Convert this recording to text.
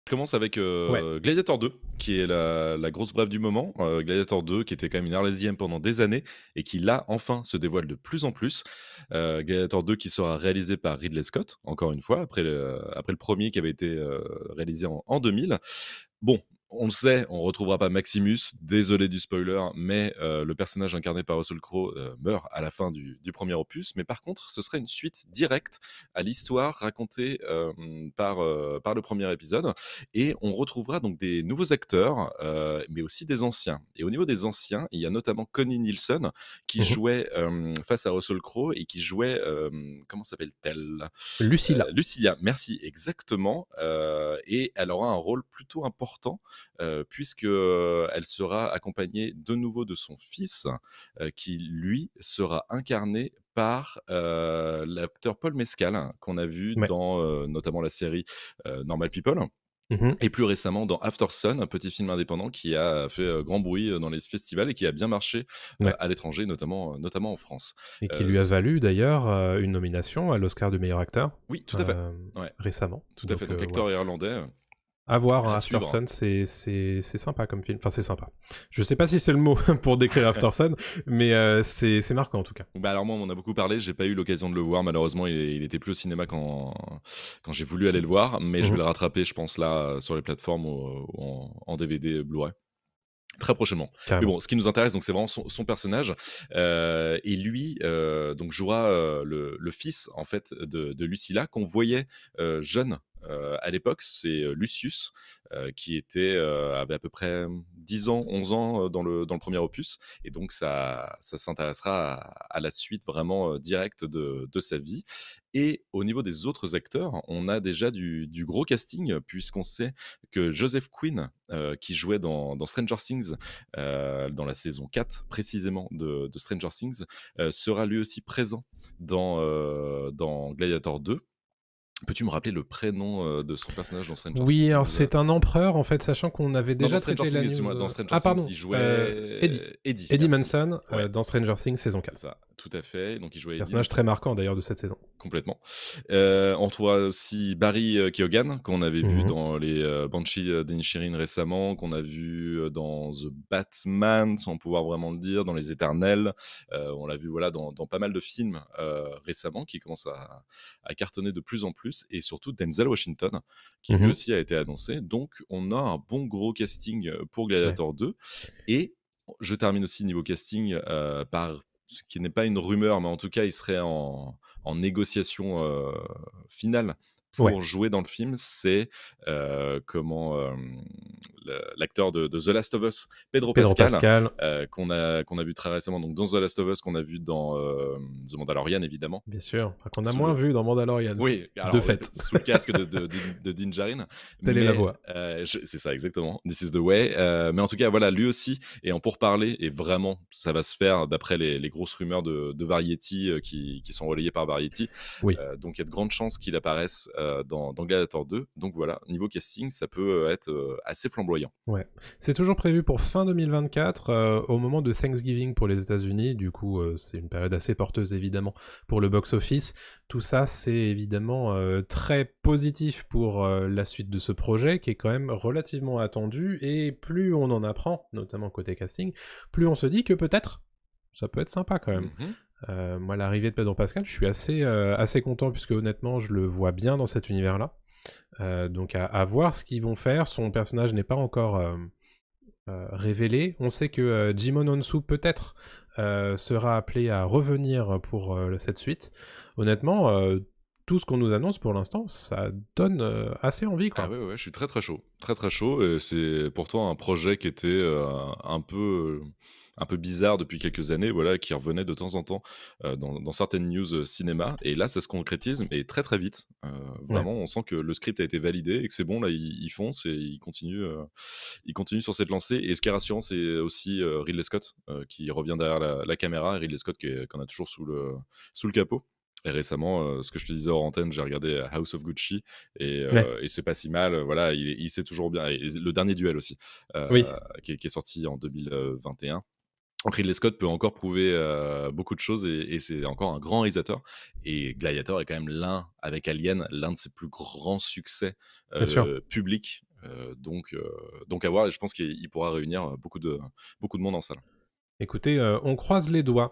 Je commence avec, Ouais. Gladiator 2, qui est la grosse brève du moment. Gladiator 2 qui était quand même une arlésienne pendant des années et qui là, enfin, se dévoile de plus en plus. Gladiator 2 qui sera réalisé par Ridley Scott, encore une fois, après le premier qui avait été, réalisé en 2000. Bon, on le sait, on retrouvera pas Maximus, désolé du spoiler, mais le personnage incarné par Russell Crowe, meurt à la fin du 1er opus. Mais par contre, ce serait une suite directe à l'histoire racontée, par le premier épisode et on retrouvera donc des nouveaux acteurs, mais aussi des anciens et au niveau des anciens, il y a notamment Connie Nielsen qui Mmh. jouait, face à Russell Crowe et qui jouait, comment s'appelle-t-elle? Lucilla. Lucilia, merci, exactement, et elle aura un rôle plutôt important, puisque, elle sera accompagnée de nouveau de son fils, qui lui sera incarné par, l'acteur Paul Mescal, hein, qu'on a vu Ouais. dans, notamment la série, Normal People Mmh. et plus récemment dans After Sun, un petit film indépendant qui a fait, grand bruit, dans les festivals et qui a bien marché, Ouais, à l'étranger, notamment en France. et qui lui a S valu d'ailleurs, une nomination à l'Oscar du meilleur acteur, Oui, tout à fait. Ouais, récemment. tout à fait, Donc donc voilà. acteur irlandais, À voir, hein, à After suivre. Sun, c'est sympa comme film. Enfin, c'est sympa. Je sais pas si c'est le mot pour décrire After Sun, mais c'est marquant en tout cas. Bah, alors moi, on m'en a beaucoup parlé, j'ai pas eu l'occasion de le voir malheureusement, il était plus au cinéma quand j'ai voulu aller le voir, mais je vais Mmh. le rattraper, je pense là, sur les plateformes ou en DVD, Blu-ray, très prochainement. Mais Carrément. bon, ce qui nous intéresse donc c'est vraiment son personnage, et lui, donc jouera, le fils en fait de Lucilla qu'on voyait, jeune, à l'époque. C'est, Lucius, qui avait à peu près 10 ans, 11 ans, dans le premier opus et donc ça s'intéressera à la suite vraiment, directe de sa vie et au niveau des autres acteurs, on a déjà du gros casting puisqu'on sait que Joseph Quinn, qui jouait dans Stranger Things, dans la saison 4 précisément de Stranger Things, sera lui aussi présent dans Gladiator 2. Peux-tu me rappeler le prénom, de son personnage dans Stranger Oui, alors Things? c'est un empereur en fait, sachant qu'on avait Non, dans déjà Stranger traité Things, la news, excuse-moi, dans Stranger ah Things, pardon, il Eddie. jouait Eddie, Eddie merci. Munson, Ouais, dans Stranger Things saison c'est 4. ça, tout à fait, donc il jouait Eddie, Personnage donc très marquant d'ailleurs de cette saison. complètement. On retrouvera aussi Barry, Keoghan, qu'on avait vu Mmh. dans les, Banshees, d'Inisherin récemment, qu'on a vu, dans The Batman, sans pouvoir vraiment le dire, dans Les Éternels. On l'a vu, voilà, dans pas mal de films, récemment, qui commencent à cartonner de plus en plus et surtout Denzel Washington, qui lui Mmh. aussi a été annoncé. Donc on a un bon gros casting, pour Ouais. Gladiator 2 et je termine aussi niveau casting, par ce qui n'est pas une rumeur, mais en tout cas, il serait en négociation, finale Ouais. pour jouer dans le film. C'est, l'acteur de The Last of Us, Pedro Pedro Pascal, Pascal, qu'on a vu très récemment donc dans The Last of Us, qu'on a vu dans, The Mandalorian évidemment. bien sûr, enfin, qu'on a Sous moins le vu dans Mandalorian, Oui, de alors, fait. sous le casque de Din Djarin, Telle est la mais voix. c'est ça exactement, This is the way, mais en tout cas, voilà, lui aussi est en pourparlers et vraiment, ça va se faire d'après les grosses rumeurs de Variety, qui sont relayées par Variety, Oui. donc il y a de grandes chances qu'il apparaisse, dans Gladiator 2, donc voilà, niveau casting, ça peut, être, assez flamboyant. Ouais. C'est toujours prévu pour fin 2024, au moment de Thanksgiving pour les États-Unis. Du coup, c'est une période assez porteuse évidemment pour le box-office. Tout ça, c'est évidemment très positif pour la suite de ce projet qui est quand même relativement attendu. Et plus on en apprend, notamment côté casting, plus on se dit que peut-être ça peut être sympa quand même. Mmh. Moi, l'arrivée de Pedro Pascal, je suis assez content puisque honnêtement, je le vois bien dans cet univers-là. Donc à voir ce qu'ils vont faire. Son personnage n'est pas encore révélé. On sait que Jimon Onsu peut-être sera appelé à revenir pour cette suite. Honnêtement, tout ce qu'on nous annonce pour l'instant, ça donne assez envie, Ah quoi. ouais, ouais, ouais, je suis très, très chaud. Très, très chaud et c'est pourtant un projet qui était, un peu bizarre depuis quelques années, voilà, qui revenait de temps en temps, dans certaines news, cinéma et là, ça se concrétise mais très, très vite. Ouais. Vraiment, on sent que le script a été validé et que c'est bon, là, ils foncent et ils continuent sur cette lancée et ce qui est rassurant, c'est aussi, Ridley Scott, qui revient derrière la caméra et Ridley Scott qu'on a toujours sous le capot et récemment, ce que je te disais hors antenne, j'ai regardé House of Gucci Ouais. et c'est pas si mal, voilà, il sait toujours bien et le dernier duel aussi, heu, Oui. qui est sorti en 2021. Donc Ridley Scott peut encore prouver, beaucoup de choses et c'est encore un grand réalisateur et Gladiator est quand même avec Alien, l'un de ses plus grands succès, Bien sûr. publics, Donc à voir, je pense qu'il pourra réunir beaucoup de monde en salle. Écoutez, on croise les doigts